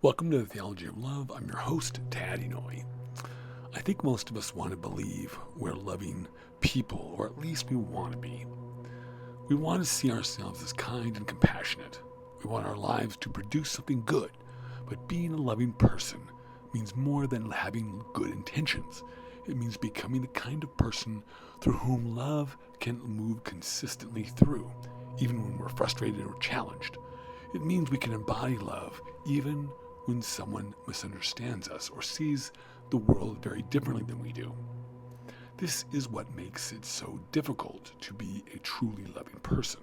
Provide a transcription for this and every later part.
Welcome to the Theology of Love. I'm your host, Tad Noy. I think most of us want to believe we're loving people, or at least we want to be. We want to see ourselves as kind and compassionate. We want our lives to produce something good, but being a loving person means more than having good intentions. It means becoming the kind of person through whom love can move consistently through, even when we're frustrated or challenged. It means we can embody love even when someone misunderstands us or sees the world very differently than we do. This is what makes it so difficult to be a truly loving person.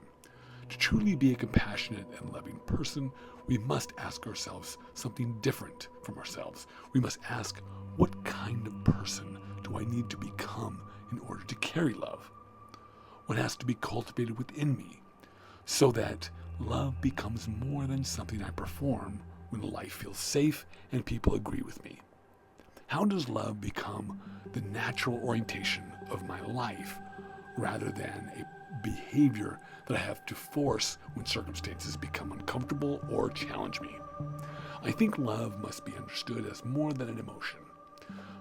To truly be a compassionate and loving person, we must ask ourselves something different from ourselves. We must ask, what kind of person do I need to become in order to carry love? What has to be cultivated within me so that love becomes more than something I perform when life feels safe and people agree with me? How does love become the natural orientation of my life rather than a behavior that I have to force when circumstances become uncomfortable or challenge me? I think love must be understood as more than an emotion.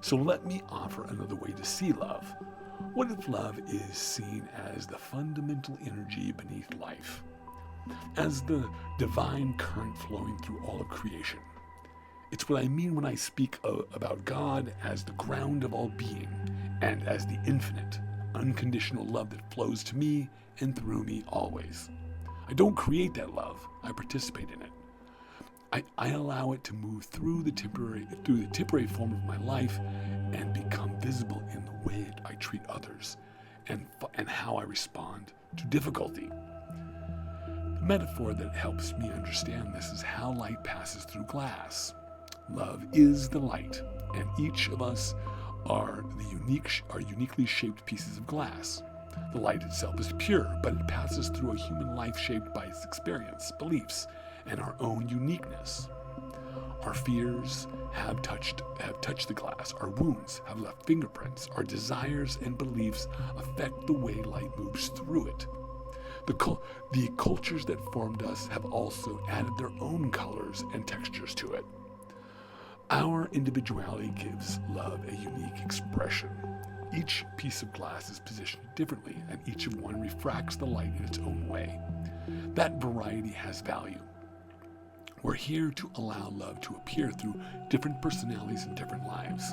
So let me offer another way to see love. What if love is seen as the fundamental energy beneath life, as the divine current flowing through all of creation? It's what I mean when I speak about God as the ground of all being and as the infinite, unconditional love that flows to me and through me always. I don't create that love, I participate in it. I allow it to move through the temporary form of my life and become visible in the way I treat others and how I respond to difficulty. The metaphor that helps me understand this is how light passes through glass. Love is the light, and each of us are uniquely shaped pieces of glass. The light itself is pure, but it passes through a human life shaped by its experience, beliefs, and our own uniqueness. Our fears have touched the glass. Our wounds have left fingerprints. Our desires and beliefs affect the way light moves through it. The cultures that formed us have also added their own colors and textures to it. Our individuality gives love a unique expression. Each piece of glass is positioned differently, and each of one refracts the light in its own way. That variety has value. We're here to allow love to appear through different personalities and different lives.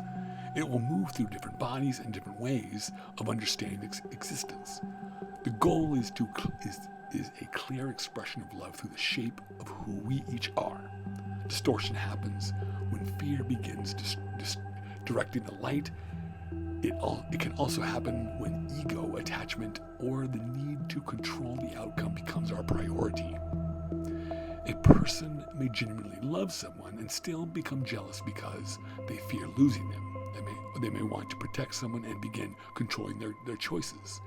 It will move through different bodies and different ways of understanding existence. The goal is a clear expression of love through the shape of who we each are. Distortion happens when fear begins directing the light. It can also happen when ego, attachment, or the need to control the outcome becomes our priority. A person may genuinely love someone and still become jealous because they fear losing them. They may want to protect someone and begin controlling their choices.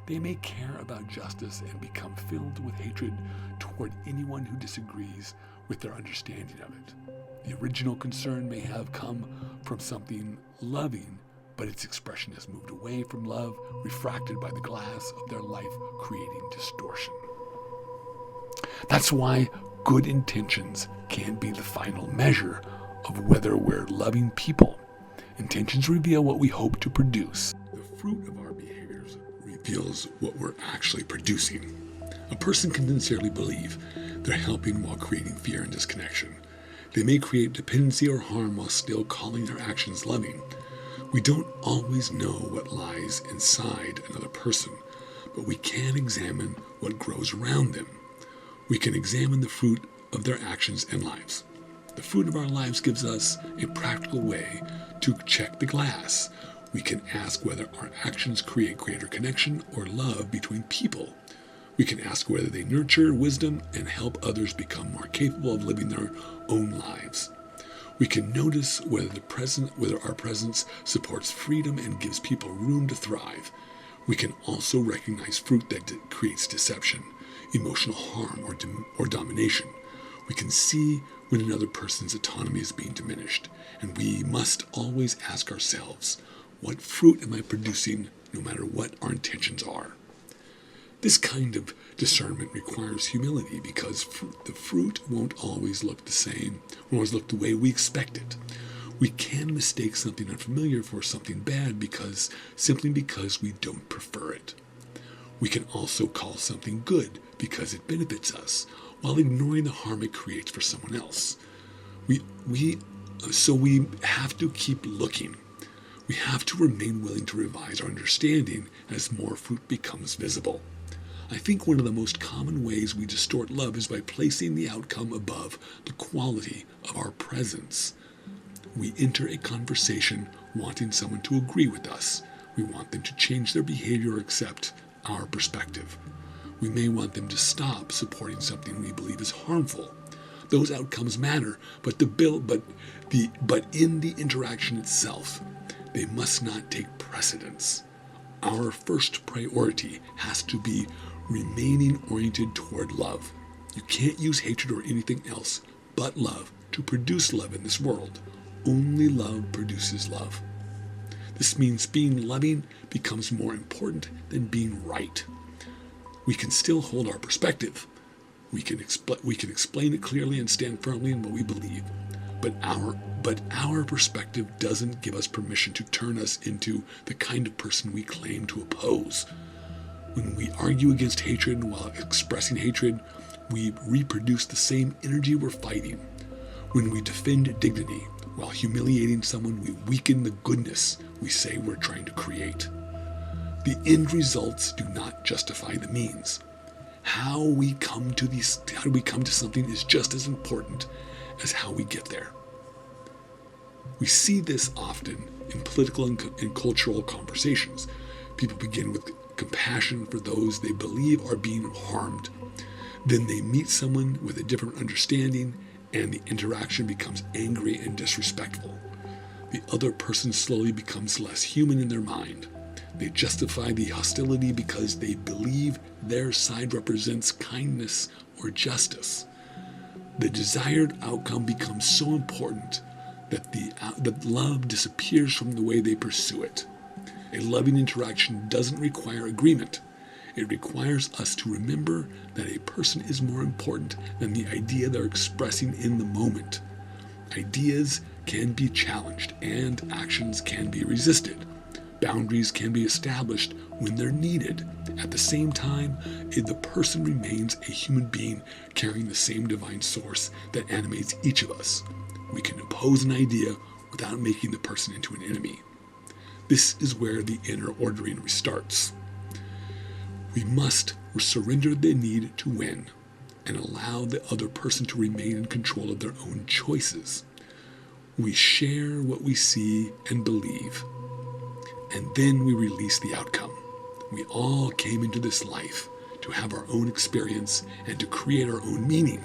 They may care about justice and become filled with hatred toward anyone who disagrees with their understanding of it. The original concern may have come from something loving, but its expression has moved away from love, refracted by the glass of their life, creating distortion. That's why good intentions can be the final measure of whether we're loving people. Intentions reveal what we hope to produce. The fruit of our behaviors reveals what we're actually producing. A person can sincerely believe they're helping while creating fear and disconnection. They may create dependency or harm while still calling their actions loving. We don't always know what lies inside another person, but we can examine what grows around them. We can examine the fruit of their actions and lives. The fruit of our lives gives us a practical way to check the glass. We can ask whether our actions create greater connection or love between people. We can ask whether they nurture wisdom and help others become more capable of living their own lives. We can notice whether our presence supports freedom and gives people room to thrive. We can also recognize fruit that creates deception, emotional harm, or domination. We can see when another person's autonomy is being diminished, and we must always ask ourselves, what fruit am I producing no matter what our intentions are? This kind of discernment requires humility because the fruit won't always look the same, won't always look the way we expect it. We can mistake something unfamiliar for something bad simply because we don't prefer it. We can also call something good because it benefits us, while ignoring the harm it creates for someone else. So we have to keep looking. We have to remain willing to revise our understanding as more fruit becomes visible. I think one of the most common ways we distort love is by placing the outcome above the quality of our presence. We enter a conversation wanting someone to agree with us. We want them to change their behavior or accept our perspective. We may want them to stop supporting something we believe is harmful. Those outcomes matter, but in the interaction itself, they must not take precedence. Our first priority has to be remaining oriented toward love. You can't use hatred or anything else but love to produce love in this world. Only love produces love. This means being loving becomes more important than being right. We can still hold our perspective. We can explain it clearly and stand firmly in what we believe. But our perspective doesn't give us permission to turn us into the kind of person we claim to oppose. When we argue against hatred while expressing hatred, we reproduce the same energy we're fighting. When we defend dignity while humiliating someone, we weaken the goodness we say we're trying to create. The end results do not justify the means. How we come to something is just as important as how we get there. We see this often in political and cultural conversations. People begin with compassion for those they believe are being harmed. Then they meet someone with a different understanding, and the interaction becomes angry and disrespectful. The other person slowly becomes less human in their mind. They justify the hostility because they believe their side represents kindness or justice. The desired outcome becomes so important that love disappears from the way they pursue it. A loving interaction doesn't require agreement. It requires us to remember that a person is more important than the idea they're expressing in the moment. Ideas can be challenged and actions can be resisted. Boundaries can be established when they're needed. At the same time, the person remains a human being carrying the same divine source that animates each of us. We can oppose an idea without making the person into an enemy. This is where the inner ordering restarts. We must surrender the need to win and allow the other person to remain in control of their own choices. We share what we see and believe, and then we release the outcome. We all came into this life to have our own experience and to create our own meaning.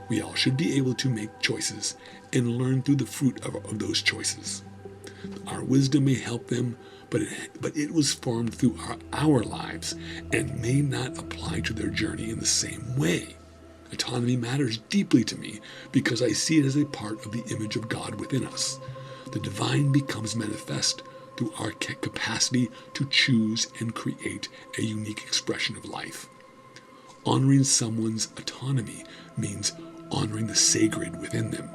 We all should be able to make choices and learn through the fruit of those choices. Our wisdom may help them, but it was formed through our lives and may not apply to their journey in the same way. Autonomy matters deeply to me because I see it as a part of the image of God within us. The divine becomes manifest through our capacity to choose and create a unique expression of life. Honoring someone's autonomy means honoring the sacred within them.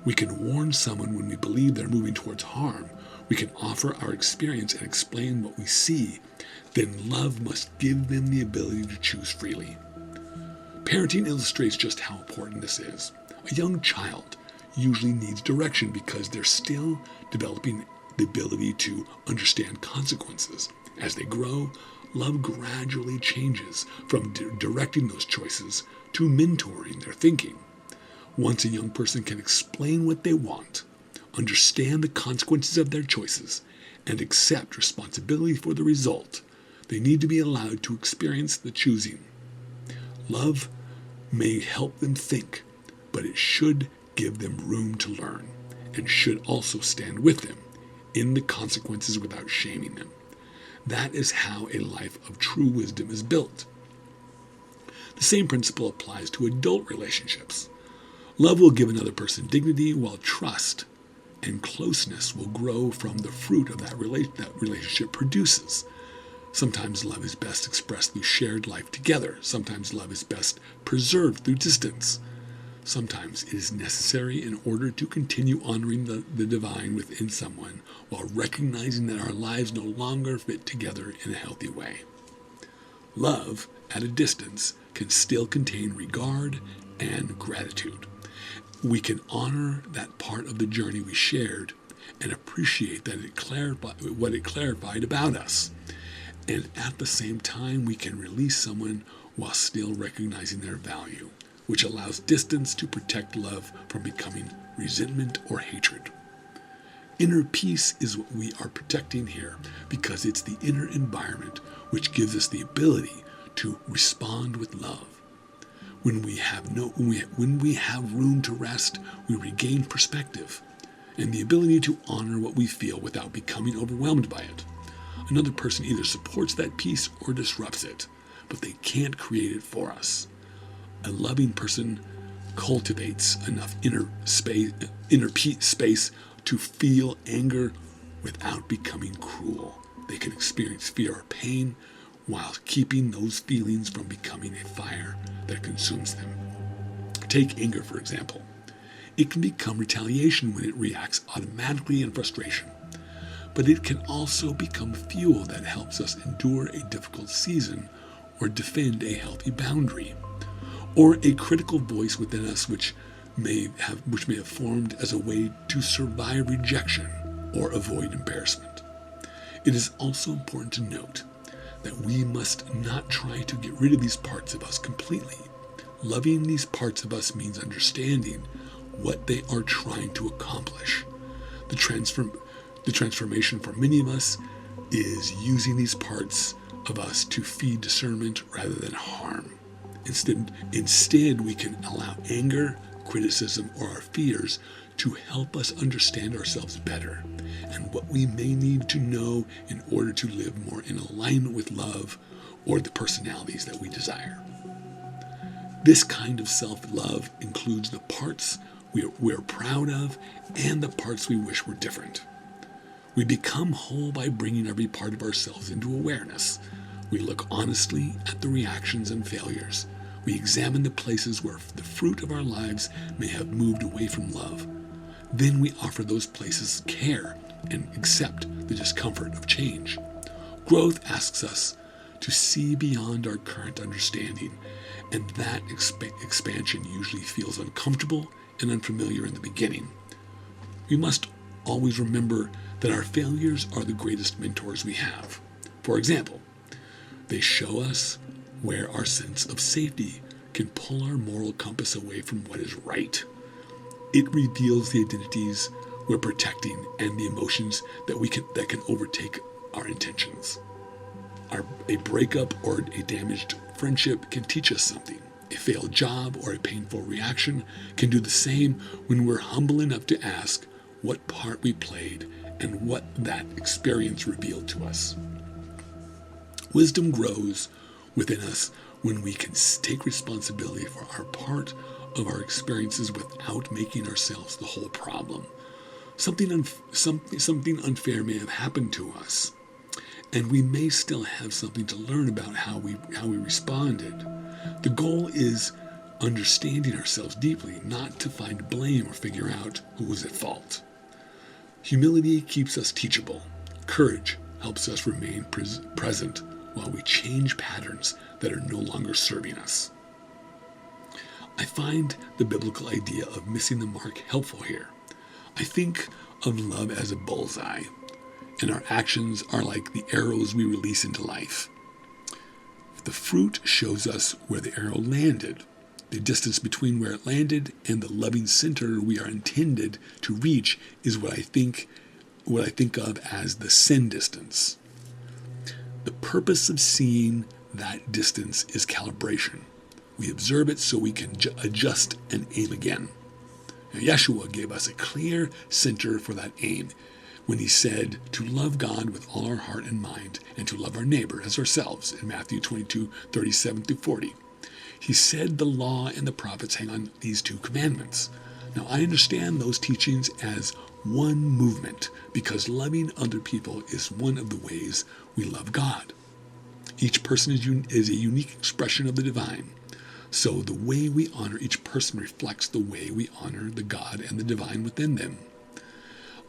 We can warn someone when we believe they're moving towards harm. We can offer our experience and explain what we see. Then love must give them the ability to choose freely. Parenting illustrates just how important this is. A young child usually needs direction because they're still developing the ability to understand consequences. As they grow, love gradually changes from directing those choices to mentoring their thinking. Once a young person can explain what they want, understand the consequences of their choices, and accept responsibility for the result, they need to be allowed to experience the choosing. Love may help them think, but it should give them room to learn and should also stand with them in the consequences without shaming them. That is how a life of true wisdom is built. The same principle applies to adult relationships. Love will give another person dignity, while trust and closeness will grow from the fruit of that relationship produces. Sometimes love is best expressed through shared life together. Sometimes love is best preserved through distance. Sometimes it is necessary in order to continue honoring the divine within someone while recognizing that our lives no longer fit together in a healthy way. Love, at a distance, can still contain regard and gratitude. We can honor that part of the journey we shared and appreciate that what it clarified about us. And at the same time, we can release someone while still recognizing their value, which allows distance to protect love from becoming resentment or hatred. Inner peace is what we are protecting here because it's the inner environment which gives us the ability to respond with love. When we have room to rest, we regain perspective and the ability to honor what we feel without becoming overwhelmed by it. Another person either supports that peace or disrupts it, but they can't create it for us. A loving person cultivates enough inner space to feel anger without becoming cruel. They can experience fear or pain while keeping those feelings from becoming a fire that consumes them. Take anger, for example. It can become retaliation when it reacts automatically in frustration, but it can also become fuel that helps us endure a difficult season or defend a healthy boundary, or a critical voice within us which may have formed as a way to survive rejection or avoid embarrassment. It is also important to note that we must not try to get rid of these parts of us completely. Loving these parts of us means understanding what they are trying to accomplish. The transformation for many of us is using these parts of us to feed discernment rather than harm. Instead, we can allow anger, criticism, or our fears to help us understand ourselves better and what we may need to know in order to live more in alignment with love or the personalities that we desire. This kind of self-love includes the parts we're proud of and the parts we wish were different. We become whole by bringing every part of ourselves into awareness. We look honestly at the reactions and failures. We examine the places where the fruit of our lives may have moved away from love. Then we offer those places care and accept the discomfort of change. Growth asks us to see beyond our current understanding, and that expansion usually feels uncomfortable and unfamiliar in the beginning. We must always remember that our failures are the greatest mentors we have. For example, they show us where our sense of safety can pull our moral compass away from what is right. It reveals the identities we're protecting and the emotions that can overtake our intentions. A breakup or a damaged friendship can teach us something. A failed job or a painful reaction can do the same when we're humble enough to ask what part we played and what that experience revealed to us. Wisdom grows within us when we can take responsibility for our part of our experiences without making ourselves the whole problem. Something unfair may have happened to us, and we may still have something to learn about how we responded. The goal is understanding ourselves deeply, not to find blame or figure out who was at fault. Humility keeps us teachable. Courage helps us remain present while we change patterns that are no longer serving us. I find the biblical idea of missing the mark helpful here. I think of love as a bullseye, and our actions are like the arrows we release into life. The fruit shows us where the arrow landed. The distance between where it landed and the loving center we are intended to reach is what I think of as the sin distance. The purpose of seeing that distance is calibration. We observe it so we can adjust and aim again. Now, Yeshua gave us a clear center for that aim when he said to love God with all our heart and mind and to love our neighbor as ourselves in Matthew 22:37-40. He said the law and the prophets hang on these two commandments. Now, I understand those teachings as one movement because loving other people is one of the ways we love God. Each person is a unique expression of the divine. So the way we honor each person reflects the way we honor the God and the divine within them.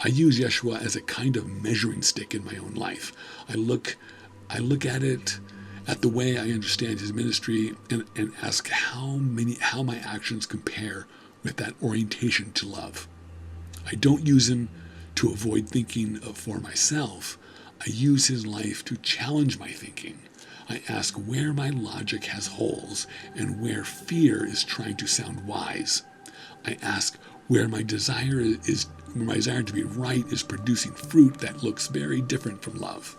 I use Yeshua as a kind of measuring stick in my own life. I look at it, at the way I understand his ministry, and ask how my actions compare with that orientation to love. I don't use him to avoid thinking for myself. I use his life to challenge my thinking. I ask where my logic has holes and where fear is trying to sound wise. I ask where my desire to be right is producing fruit that looks very different from love.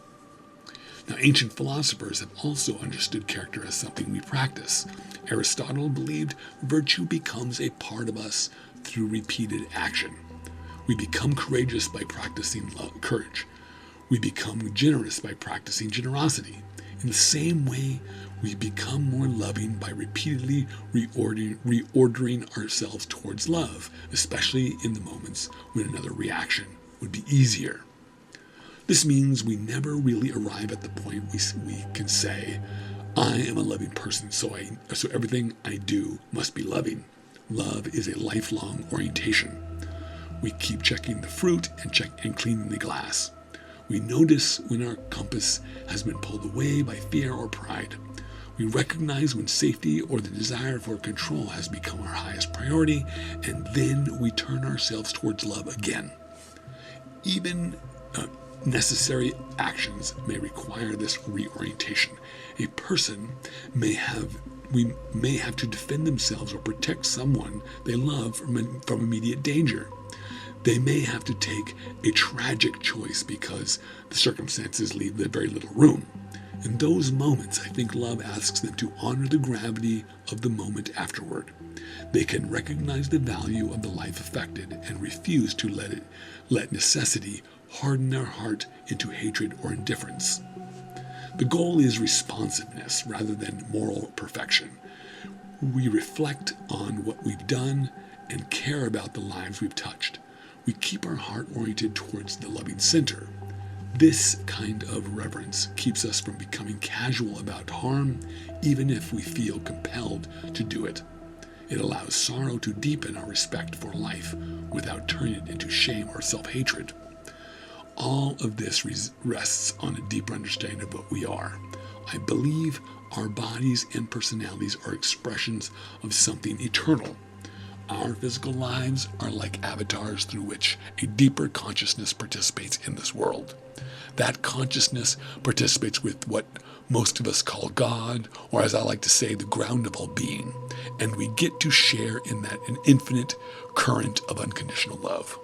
Now, ancient philosophers have also understood character as something we practice. Aristotle believed virtue becomes a part of us through repeated action. We become courageous by practicing courage. We become generous by practicing generosity. In the same way, we become more loving by repeatedly reordering ourselves towards love, especially in the moments when another reaction would be easier. This means we never really arrive at the point we can say, I am a loving person, so everything I do must be loving. Love is a lifelong orientation. We keep checking the fruit and cleaning the glass. We notice when our compass has been pulled away by fear or pride. We recognize when safety or the desire for control has become our highest priority, and then we turn ourselves towards love again. Even necessary actions may require this reorientation. A person may have to defend themselves or protect someone they love from immediate danger. They may have to take a tragic choice because the circumstances leave very little room. In those moments, I think love asks them to honor the gravity of the moment afterward. They can recognize the value of the life affected and refuse to let necessity harden their heart into hatred or indifference. The goal is responsiveness rather than moral perfection. We reflect on what we've done and care about the lives we've touched. We keep our heart oriented towards the loving center. This kind of reverence keeps us from becoming casual about harm, even if we feel compelled to do it. It allows sorrow to deepen our respect for life without turning it into shame or self-hatred. All of this rests on a deeper understanding of what we are. I believe our bodies and personalities are expressions of something eternal. Our physical lives are like avatars through which a deeper consciousness participates in this world. That consciousness participates with what most of us call God, or as I like to say, the ground of all being, and we get to share in that an infinite current of unconditional love.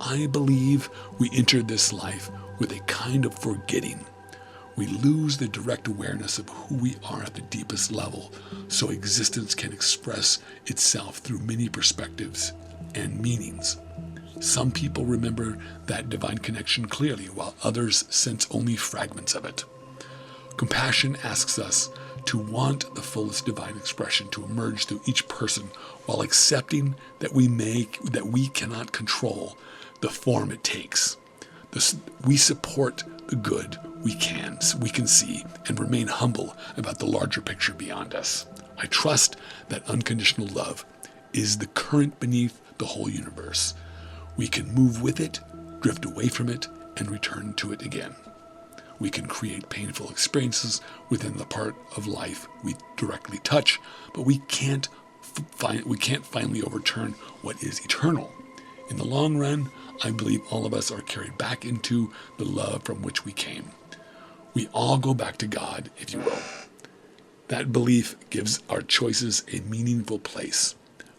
I believe we enter this life with a kind of forgetting. We lose the direct awareness of who we are at the deepest level, so existence can express itself through many perspectives and meanings. Some people remember that divine connection clearly, while others sense only fragments of it. Compassion asks us to want the fullest divine expression to emerge through each person, while accepting that we cannot control the form it takes. We support the good we can see and remain humble about the larger picture beyond us. I trust that unconditional love is the current beneath the whole universe. We can move with it, drift away from it, and return to it again. We can create painful experiences within the part of life we directly touch, but we can't finally overturn what is eternal. In the long run, I believe all of us are carried back into the love from which we came. We all go back to God, if you will. That belief gives our choices a meaningful place.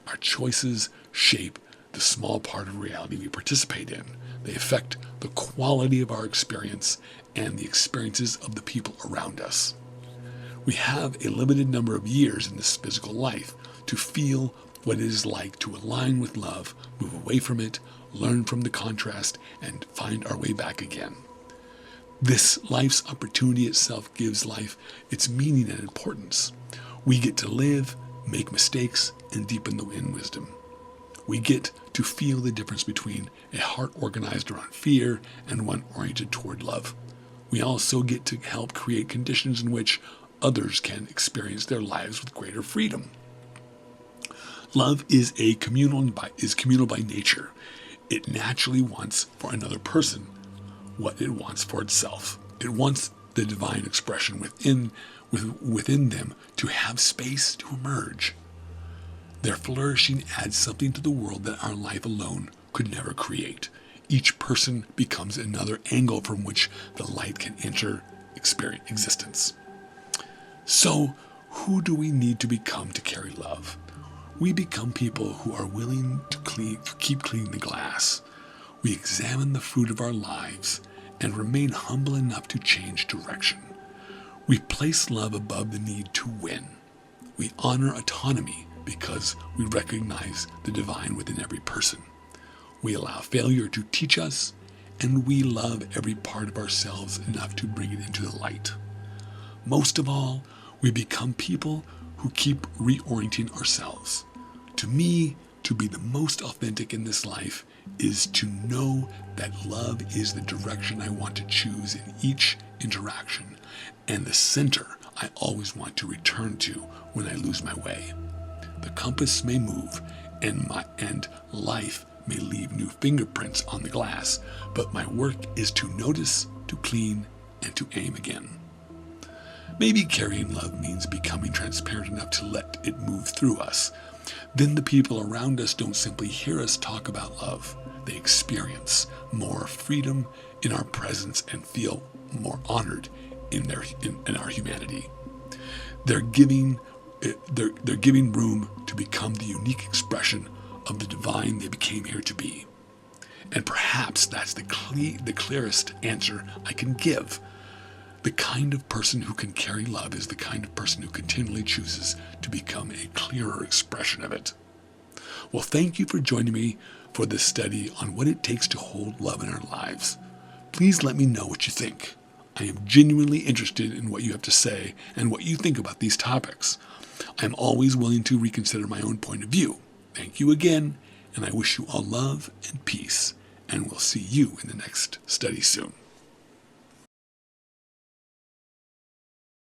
Our choices shape the small part of reality we participate in. They affect the quality of our experience and the experiences of the people around us. We have a limited number of years in this physical life to feel what it is like to align with love, move away from it, learn from the contrast, and find our way back again. This life's opportunity itself gives life its meaning and importance. We get to live, make mistakes, and deepen in wisdom. We get to feel the difference between a heart organized around fear and one oriented toward love. We also get to help create conditions in which others can experience their lives with greater freedom. Love is communal by nature. It naturally wants for another person what it wants for itself. It wants the divine expression within them to have space to emerge. Their flourishing adds something to the world that our life alone could never create. Each person becomes another angle from which the light can enter existence. So, who do we need to become to carry love? We become people who are willing to keep cleaning the glass. We examine the fruit of our lives and remain humble enough to change direction. We place love above the need to win. We honor autonomy because we recognize the divine within every person. We allow failure to teach us, and we love every part of ourselves enough to bring it into the light. Most of all, we become people who keep reorienting ourselves. To me, to be the most authentic in this life is to know that love is the direction I want to choose in each interaction, and the center I always want to return to when I lose my way. The compass may move, and life may leave new fingerprints on the glass, but my work is to notice, to clean, and to aim again. Maybe carrying love means becoming transparent enough to let it move through us. Then the people around us don't simply hear us talk about love. They experience more freedom in our presence and feel more honored in our humanity. They're giving room to become the unique expression of the divine they became here to be. And perhaps that's the clearest answer I can give. The kind of person who can carry love is the kind of person who continually chooses to become a clearer expression of it. Well, thank you for joining me for this study on what it takes to hold love in our lives. Please let me know what you think. I am genuinely interested in what you have to say and what you think about these topics. I am always willing to reconsider my own point of view. Thank you again, and I wish you all love and peace, and we'll see you in the next study soon.